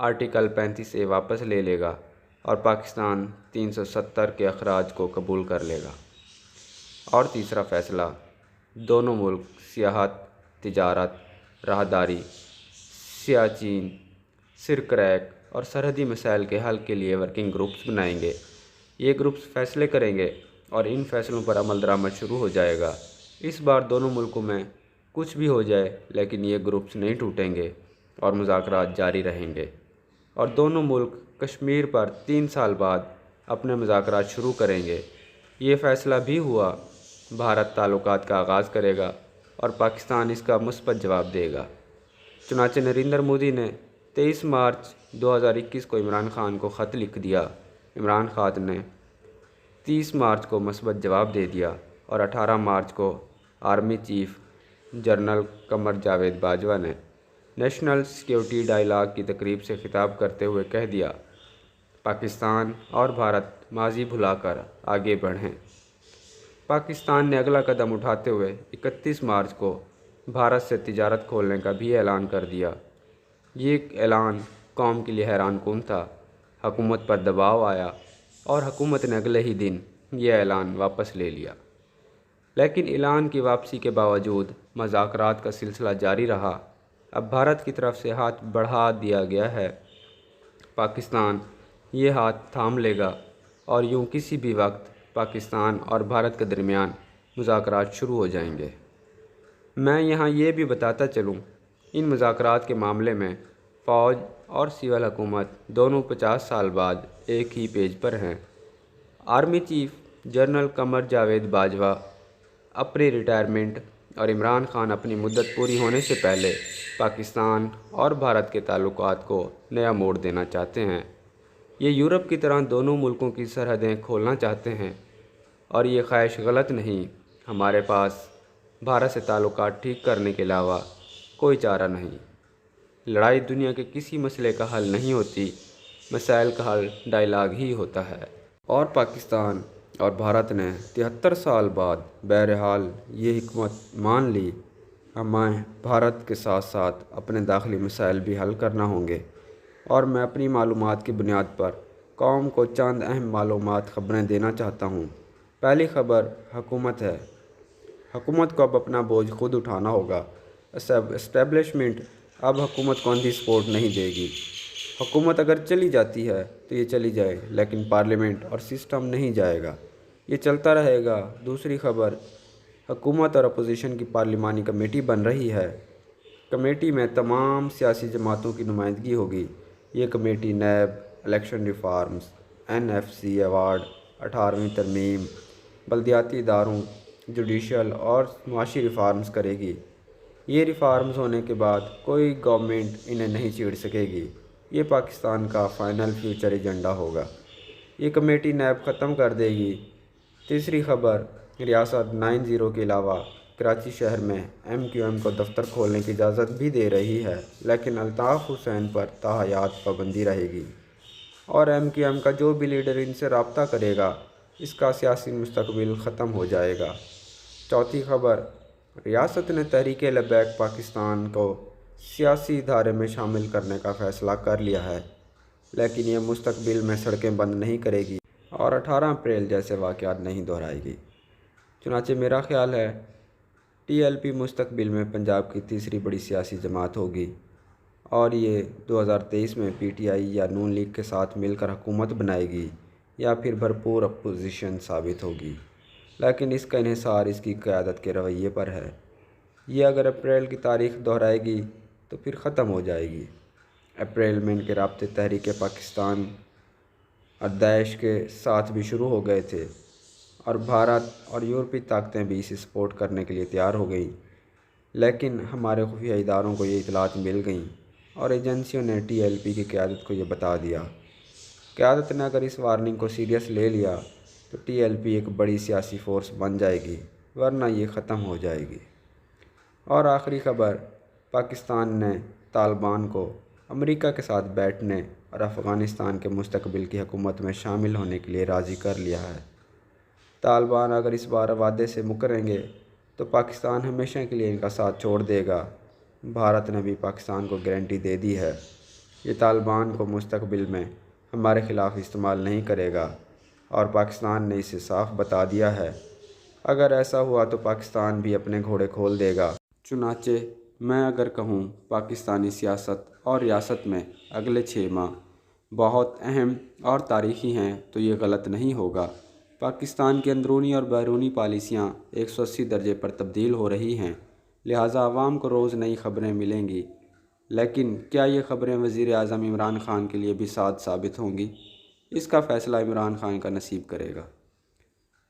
Article 35A واپس لے لے گا اور پاکستان 370 کے اخراج کو قبول کر لے گا۔ اور تیسرا فیصلہ، دونوں ملک سیاحت، تجارت، راہداری، سیاچین، سرکریک اور سرحدی مسائل کے حل کے لیے ورکنگ گروپس بنائیں گے۔ یہ گروپس فیصلے کریں گے اور ان فیصلوں پر عمل درآمد شروع ہو جائے گا۔ اس بار دونوں ملکوں میں کچھ بھی ہو جائے لیکن یہ گروپس نہیں ٹوٹیں گے اور مذاکرات جاری رہیں گے، اور دونوں ملک کشمیر پر 3 سال بعد اپنے مذاکرات شروع کریں گے۔ یہ فیصلہ بھی ہوا، بھارت تعلقات کا آغاز کرے گا اور پاکستان اس کا مثبت جواب دے گا۔ چنانچہ نریندر مودی نے 23 مارچ 2021 کو عمران خان کو خط لکھ دیا۔ عمران خان نے 30 مارچ کو مثبت جواب دے دیا اور 18 مارچ کو army chief general Qamar Javed Bajwa نے نیشنل سیکیورٹی ڈائیلاگ کی تقریب سے خطاب کرتے ہوئے کہہ دیا، پاکستان اور بھارت ماضی بھلا کر آگے بڑھیں۔ پاکستان نے اگلا قدم اٹھاتے ہوئے 31 مارچ کو بھارت سے تجارت کھولنے کا بھی اعلان کر دیا۔ یہ اعلان قوم کے لیے حیران کن تھا۔ حکومت پر دباؤ آیا اور حکومت نے اگلے ہی دن یہ اعلان واپس لے لیا، لیکن اعلان کی واپسی کے باوجود مذاکرات کا سلسلہ جاری رہا۔ اب بھارت کی طرف سے ہاتھ بڑھا دیا گیا ہے، پاکستان یہ ہاتھ تھام لے گا اور یوں کسی بھی وقت پاکستان اور بھارت کے درمیان مذاکرات شروع ہو جائیں گے۔ میں یہاں یہ بھی بتاتا چلوں، ان مذاکرات کے معاملے میں فوج اور سول حکومت دونوں 50 سال بعد ایک ہی پیج پر ہیں۔ Army chief general Qamar Javed Bajwa اپنی ریٹائرمنٹ اور عمران خان اپنی مدت پوری ہونے سے پہلے پاکستان اور بھارت کے تعلقات کو نیا موڑ دینا چاہتے ہیں۔ یہ یورپ کی طرح دونوں ملکوں کی سرحدیں کھولنا چاہتے ہیں، اور یہ خواہش غلط نہیں۔ ہمارے پاس بھارت سے تعلقات ٹھیک کرنے کے علاوہ کوئی چارہ نہیں۔ لڑائی دنیا کے کسی مسئلے کا حل نہیں ہوتی، مسائل کا حل ڈائیلاگ ہی ہوتا ہے۔ اور پاکستان اور بھارت نے 73 سال بعد بہرحال یہ حکمت مان لی، ہمیں بھارت کے ساتھ ساتھ اپنے داخلی مسائل بھی حل کرنا ہوں گے، اور میں اپنی معلومات کی بنیاد پر قوم کو چند اہم معلومات خبریں دینا چاہتا ہوں۔ پہلی خبر حکومت ہے۔ حکومت کو اب اپنا بوجھ خود اٹھانا ہوگا۔ اسٹیبلشمنٹ اب حکومت کو اندھی سپورٹ نہیں دے گی۔ حکومت اگر چلی جاتی ہے تو یہ چلی جائے، لیکن پارلیمنٹ اور سسٹم نہیں جائے گا، یہ چلتا رہے گا۔ دوسری خبر، حکومت اور اپوزیشن کی پارلیمانی کمیٹی بن رہی ہے۔ کمیٹی میں تمام سیاسی جماعتوں کی نمائندگی ہوگی۔ یہ committee NAB, election reforms, NFC award, 18ویں ترمیم، بلدیاتی اداروں، جوڈیشل اور معاشی ریفارمز کرے گی۔ یہ ریفارمز ہونے کے بعد کوئی گورنمنٹ انہیں نہیں چھیڑ سکے گی۔ یہ پاکستان کا فائنل فیوچر ایجنڈا ہوگا۔ یہ کمیٹی نیب ختم کر دے گی۔ تیسری خبر، ریاست 90 کے علاوہ کراچی شہر میں MQM کو دفتر کھولنے کی اجازت بھی دے رہی ہے، لیکن الطاف حسین پر تاحیات پابندی رہے گی، اور MQM کا جو بھی لیڈر ان سے رابطہ کرے گا اس کا سیاسی مستقبل ختم ہو جائے گا۔ چوتھی خبر، ریاست نے تحریک لبیک پاکستان کو سیاسی دھارے میں شامل کرنے کا فیصلہ کر لیا ہے، لیکن یہ مستقبل میں سڑکیں بند نہیں کرے گی اور 18 اپریل جیسے واقعات نہیں دہرائے گی۔ چنانچہ میرا خیال ہے TLP مستقبل میں پنجاب کی تیسری بڑی سیاسی جماعت ہوگی، اور یہ 2023 میں PTI یا نون لیگ کے ساتھ مل کر حکومت بنائے گی یا پھر بھرپور اپوزیشن ثابت ہوگی، لیکن اس کا انحصار اس کی قیادت کے رویے پر ہے۔ یہ اگر اپریل کی تاریخ دہرائے گی تو پھر ختم ہو جائے گی۔ اپریل میں ان کے رابطے تحریک پاکستان اور داعش کے ساتھ بھی شروع ہو گئے تھے، اور بھارت اور یورپی طاقتیں بھی اسے سپورٹ کرنے کے لیے تیار ہو گئیں، لیکن ہمارے خفیہ اداروں کو یہ اطلاعات مل گئیں اور ایجنسیوں نے TLP کی قیادت کو یہ بتا دیا۔ قیادت نے اگر اس وارننگ کو سیریس لے لیا تو TLP ایک بڑی سیاسی فورس بن جائے گی، ورنہ یہ ختم ہو جائے گی۔ اور آخری خبر، پاکستان نے طالبان کو امریکہ کے ساتھ بیٹھنے اور افغانستان کے مستقبل کی حکومت میں شامل ہونے کے لیے راضی کر لیا ہے۔ طالبان اگر اس بار وعدے سے مکریں گے تو پاکستان ہمیشہ کے لیے ان کا ساتھ چھوڑ دے گا۔ بھارت نے بھی پاکستان کو گارنٹی دے دی ہے۔ یہ طالبان کو مستقبل میں ہمارے خلاف استعمال نہیں کرے گا اور پاکستان نے اسے صاف بتا دیا ہے۔ اگر ایسا ہوا تو پاکستان بھی اپنے گھوڑے کھول دے گا۔ چنانچہ میں اگر کہوں پاکستانی سیاست اور ریاست میں اگلے 6 ماہ بہت اہم اور تاریخی ہیں تو یہ غلط نہیں ہوگا۔ پاکستان کی اندرونی اور بیرونی پالیسیاں 180 درجے پر تبدیل ہو رہی ہیں، لہٰذا عوام کو روز نئی خبریں ملیں گی، لیکن کیا یہ خبریں وزیر اعظم عمران خان کے لیے بھی سعد ثابت ہوں گی؟ اس کا فیصلہ عمران خان کا نصیب کرے گا۔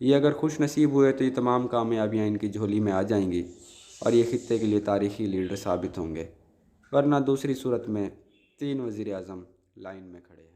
یہ اگر خوش نصیب ہوئے تو یہ تمام کامیابیاں ان کی جھولی میں آ جائیں گی اور یہ خطے کے لیے تاریخی لیڈر ثابت ہوں گے، ورنہ دوسری صورت میں 3 وزیر اعظم لائن میں کھڑے ہیں۔